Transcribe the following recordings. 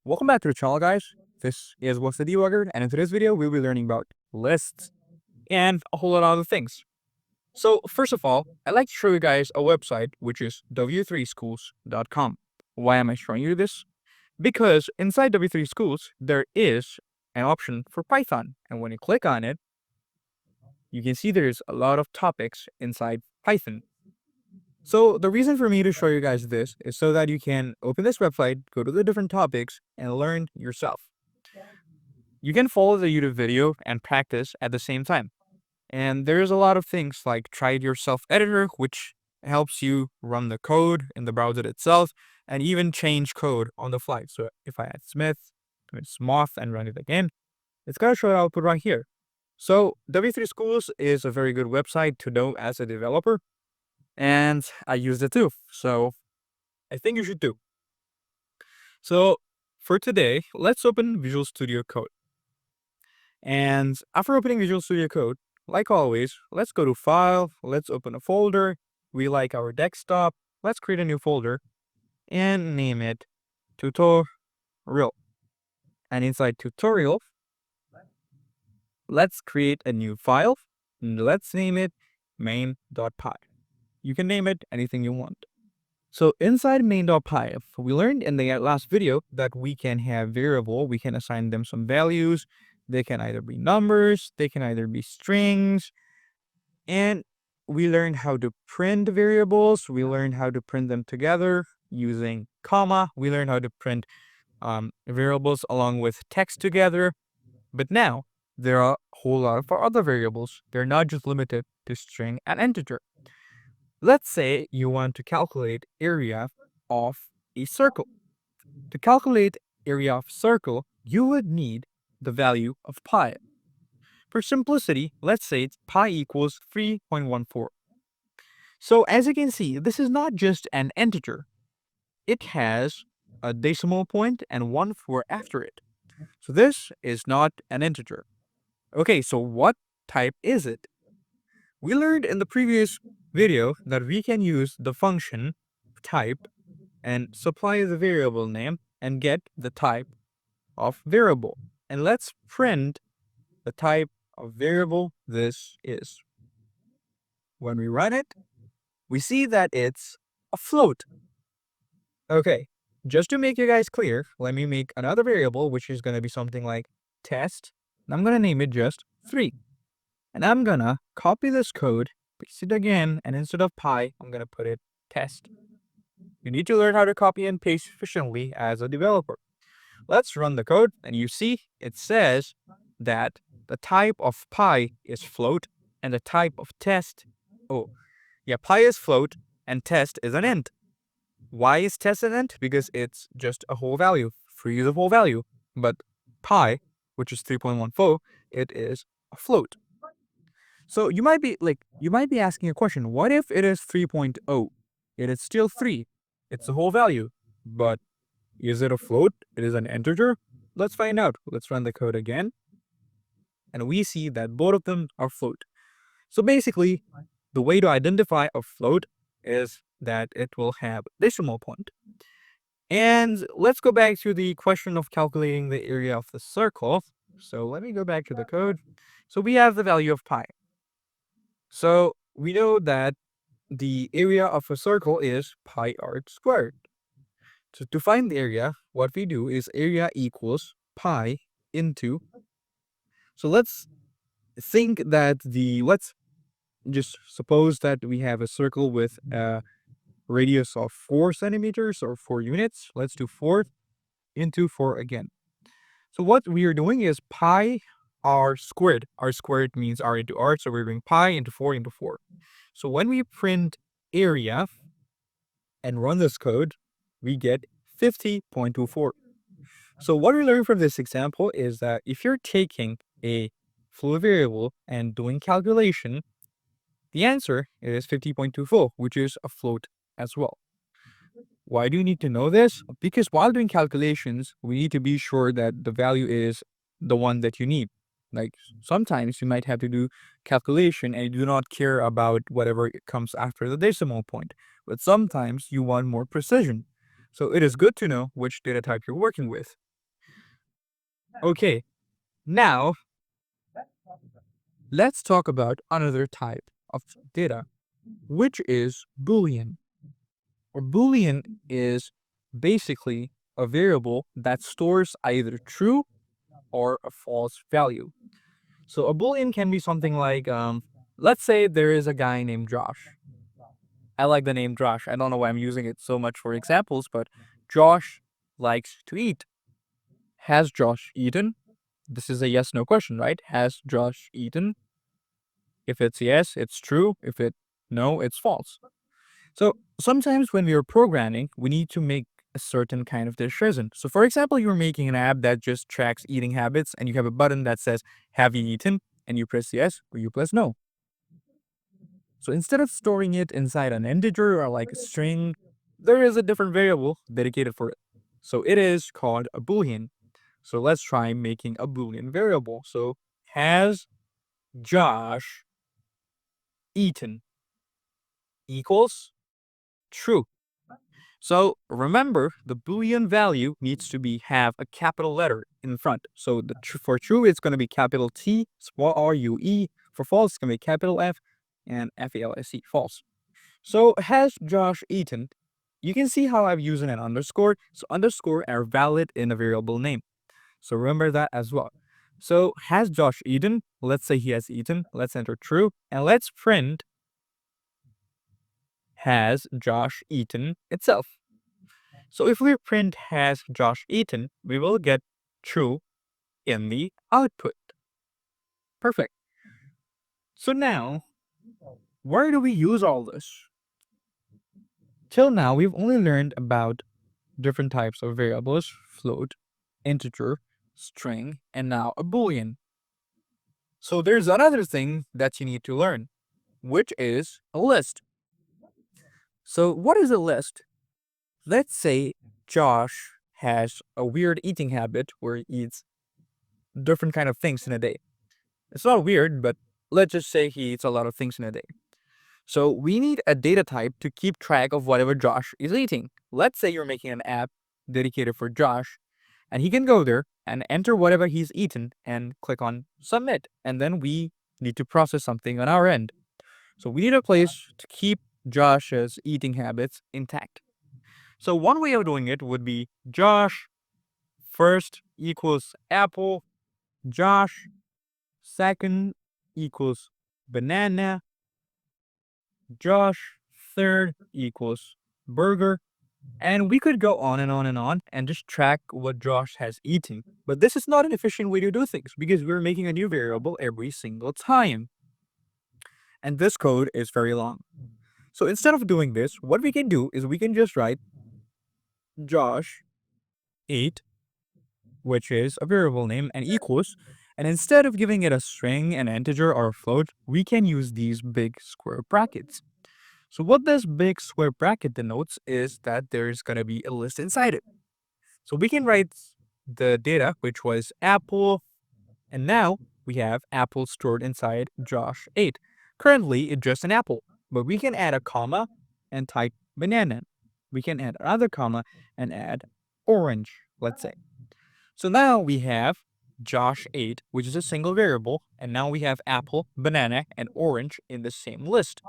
Welcome back to the channel, guys. This is What's the Debugger, and in today's video, we'll be learning about lists and a whole lot of other things. So, first of all, I'd like to show you guys a website which is w3schools.com. Why am I showing you this? Because inside W3 Schools, there is an option for Python, and when you click on it, you can see there's a lot of topics inside Python. So the reason for me to show you guys this is so that you can open this website, go to the different topics, and learn yourself. You can follow the YouTube video and practice at the same time. And there's a lot of things like Try It Yourself Editor, which helps you run the code in the browser itself and even change code on the fly. So if I add Smith, it's Moth, and run it again, it's going to show the output right here. So W3 Schools is a very good website to know as a developer, and I use it too. So I think you should do. So for today, let's open Visual Studio Code. And after opening Visual Studio Code, like always, let's go to File, let's open a folder. We like our desktop. Let's create a new folder and name it Tutorial. And inside Tutorial, let's create a new file. Let's name it main.py. You can name it anything you want. So inside main.py, we learned in the last video that we can have variable, we can assign them some values. They can either be numbers, they can either be strings, and we learned how to print variables. We learned how to print them together using comma. We learned how to print variables along with text together. But now there are a whole lot of other variables. They're not just limited to string and integer. Let's say you want to calculate area of a circle. To calculate area of circle, you would need the value of pi. For simplicity, let's say pi equals 3.14. So as you can see, this is not just an integer. It has a decimal point and 1 4 after it. So this is not an integer. Okay, so what type is it? We learned in the previous video that we can use the function type and supply the variable name and get the type of variable. And let's print the type of variable this is. When we run it, we see that it's a float. Okay, just to make you guys clear, let me make another variable, which is going to be something like test. And I'm going to name it just 3. And I'm going to copy this code, paste it again, and instead of pi, I'm going to put it test. You need to learn how to copy and paste efficiently as a developer. Let's run the code, and you see it says that the type of pi is float, and the type of test, pi is float, and test is an int. Why is test an int? Because it's just a whole value, free use of whole value. But pi, which is 3.14, it is a float. So you might be asking a question, what if it is 3.0? It is still 3. It's a whole value. But is it a float? It is an integer? Let's find out. Let's run the code again. And we see that both of them are float. So basically, the way to identify a float is that it will have decimal point. And let's go back to the question of calculating the area of the circle. So let me go back to the code. So we have the value of pi. So we know that the area of a circle is pi r squared. So to find the area, what we do is area equals pi into. So let's think that let's just suppose that we have a circle with a radius of 4 centimeters or 4 units. Let's do 4 into 4 again. So what we are doing is pi r squared. R squared means r into r, so we're doing pi into 4 into 4. So when we print area and run this code, we get 50.24. So what we learned from this example is that if you're taking a float variable and doing calculation, the answer is 50.24, which is a float as well. Why do you need to know this? Because while doing calculations, we need to be sure that the value is the one that you need. Like sometimes you might have to do calculation and you do not care about whatever comes after the decimal point. But sometimes you want more precision. So it is good to know which data type you're working with. Okay, now let's talk about another type of data, which is Boolean. Or Boolean is basically a variable that stores either true or a false value. So a Boolean can be something like, let's say there is a guy named Josh. I like the name Josh. I don't know why I'm using it so much for examples, but Josh likes to eat. Has Josh eaten? This is a yes no question, right? Has Josh eaten? If it's yes, it's true. If it no, it's false. So sometimes when we are programming, we need to make a certain kind of decision. So for example, you're making an app that just tracks eating habits and you have a button that says, have you eaten? And you press yes or you press no. So instead of storing it inside an integer or like a string, there is a different variable dedicated for it. So it is called a Boolean. So let's try making a Boolean variable. So has Josh eaten equals true. So remember, the Boolean value needs to have a capital letter in front. So for true, it's going to be capital T, small r, u, e. For false, it's going to be capital F and FALSE, false. So has Josh eaten? You can see how I've used an underscore. So underscore are valid in a variable name. So remember that as well. So has Josh eaten? Let's say he has eaten. Let's enter true. And let's print has Josh eaten itself. So if we print has Josh eaten, we will get true in the output. Perfect. So now, where do we use all this? Till now, we've only learned about different types of variables, float, integer, string, and now a Boolean. So there's another thing that you need to learn, which is a list. So what is a list? Let's say Josh has a weird eating habit where he eats different kind of things in a day. It's not weird, but let's just say he eats a lot of things in a day. So we need a data type to keep track of whatever Josh is eating. Let's say you're making an app dedicated for Josh, and he can go there and enter whatever he's eaten and click on submit. And then we need to process something on our end. So we need a place to keep Josh's eating habits intact. So one way of doing it would be Josh first equals apple, Josh second equals banana, Josh third equals burger. And we could go on and on and on and just track what Josh has eaten. But this is not an efficient way to do things because we're making a new variable every single time. And this code is very long. So instead of doing this, what we can do is we can just write Josh ate, which is a variable name, and equals. And instead of giving it a string, an integer, or a float, we can use these big square brackets. So what this big square bracket denotes is that there's going to be a list inside it. So we can write the data, which was apple, and now we have apple stored inside Josh 8. Currently, it's just an apple, but we can add a comma and type banana. We can add another comma and add orange, let's say. So now we have Josh 8, which is a single variable, and now we have apple, banana, and orange in the same list.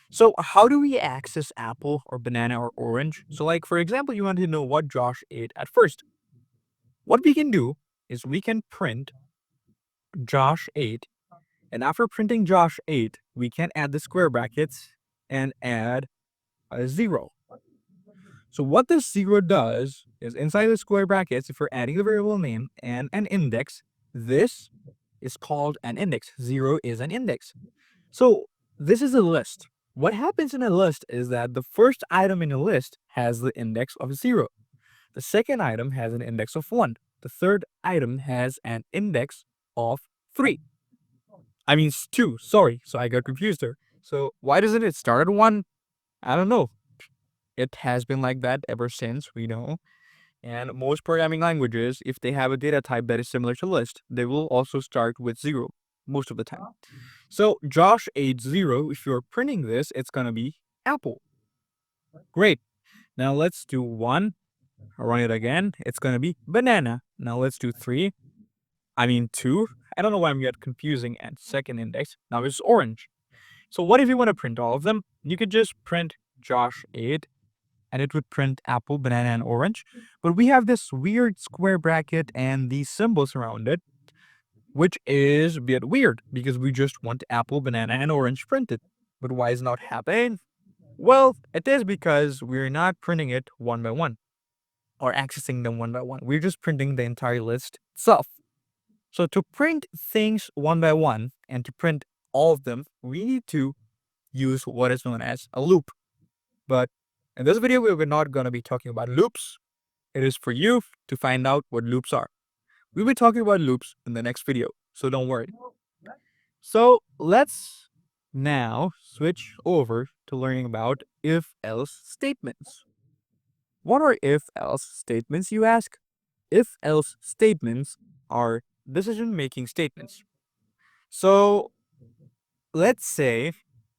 So how do we access apple or banana or orange? So like, for example, you want to know what Josh ate at first. What we can do is we can print Josh 8, and after printing Josh 8, we can add the square brackets and add a 0. So what this 0 does is inside the square brackets, if we're adding the variable name and an index, this is called an index. 0 is an index. So this is a list. What happens in a list is that the first item in a list has the index of 0. The second item has an index of 1. The third item has an index of 3. I mean 2, sorry. So I got confused there. So why doesn't it start at 1? I don't know. It has been like that ever since, we know. And most programming languages, if they have a data type that is similar to list, they will also start with 0 most of the time. So Josh ate 0. If you're printing this, it's going to be apple. Great. Now let's do 1. I'll run it again. It's going to be banana. Now let's do 3. I mean 2. I don't know why I'm getting confusing, and second index. Now it's orange. So what if you want to print all of them? You could just print Josh 8 and it would print apple, banana, and orange. But we have this weird square bracket and these symbols around it, which is a bit weird because we just want apple, banana, and orange printed. But why is not happening? Well, it is because we're not printing it one by one or accessing them one by one. We're just printing the entire list itself. So to print things one by one and to print all of them, we need to use what is known as a loop. But in this video, we're not going to be talking about loops. It is for you to find out what loops are. We'll be talking about loops in the next video, so don't worry. So let's now switch over to learning about if-else statements. What are if-else statements, you ask? If-else statements are decision-making statements. So let's say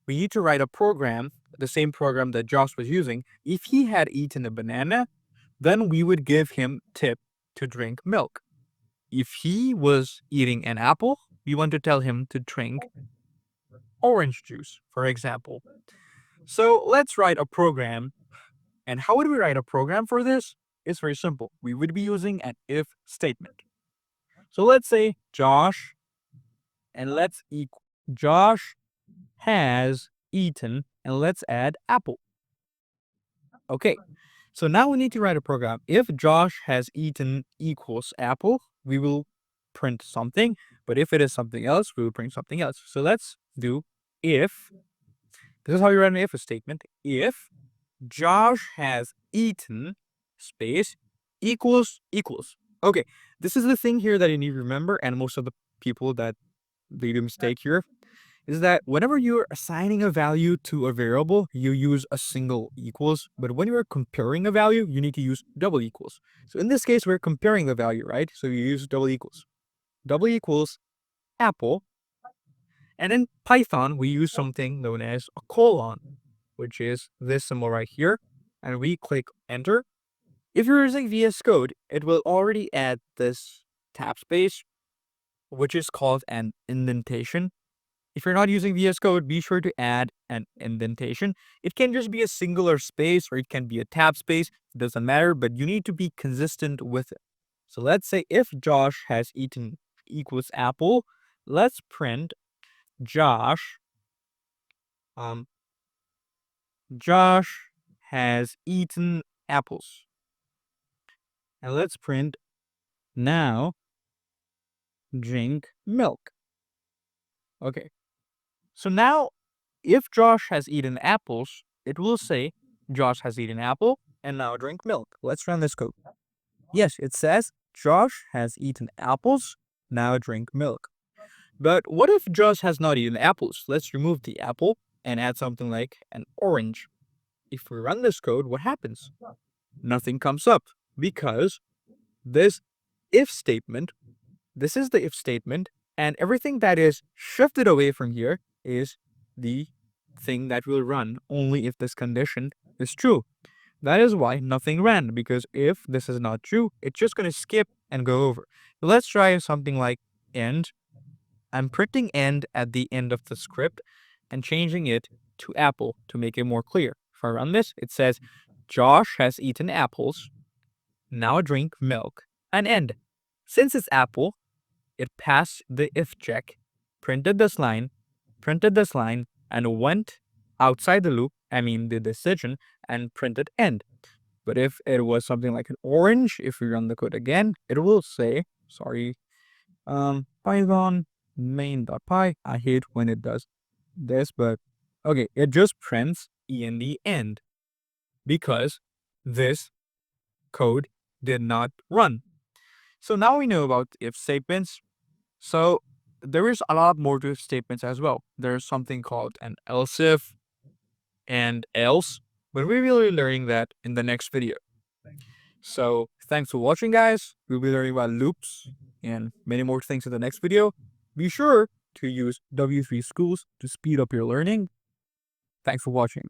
we need to write a program, the same program that Josh was using. If he had eaten a banana, then we would give him tip to drink milk. If he was eating an apple, we want to tell him to drink orange juice, for example. So let's write a program. And how would we write a program for this? It's very simple. We would be using an if statement. So let's say Josh, and let's equal Josh has eaten, and let's add apple. Okay, so now we need to write a program. If Josh has eaten equals apple, we will print something, but if it is something else, we will print something else. So let's do if, this is how you write an if statement, if Josh has eaten space equals. Okay, this is the thing here that you need to remember, and most of the people that they do mistake here is that whenever you're assigning a value to a variable, you use a single equals, but when you're comparing a value, you need to use double equals. So in this case, we're comparing the value, right? So you use double equals. Double equals apple. And in Python, we use something known as a colon, which is this symbol right here. And we click enter. If you're using VS Code, it will already add this tab space, which is called an indentation. If you're not using VS Code, be sure to add an indentation. It can just be a singular space or it can be a tab space. It doesn't matter, but you need to be consistent with it. So let's say if Josh has eaten equals apple, let's print Josh. Josh has eaten apples. And let's print now drink milk. Okay. So now, if Josh has eaten apples, it will say Josh has eaten apple and now drink milk. Let's run this code. Yes, it says Josh has eaten apples, now drink milk. But what if Josh has not eaten apples? Let's remove the apple and add something like an orange. If we run this code, what happens? Nothing comes up because this if statement, this is the if statement, and everything that is shifted away from here is the thing that will run only if this condition is true. That is why nothing ran, because if this is not true, it's just going to skip and go over. Let's try something like end. I'm printing end at the end of the script and changing it to apple to make it more clear. If I run this, it says Josh has eaten apples, now drink milk, and end. Since it's apple, it passed the if check, printed this line, and went outside the loop, the decision, and printed end. But if it was something like an orange, if we run the code again, it will say, Python main.py. I hate when it does this, but okay, it just prints in the end because this code did not run. So now we know about if statements. So there is a lot more to if statements as well. There's something called an else if and else, but we will be learning that in the next video. So thanks for watching, guys. We'll be learning about loops and many more things in the next video. Be sure to use W3 Schools to speed up your learning. Thanks for watching.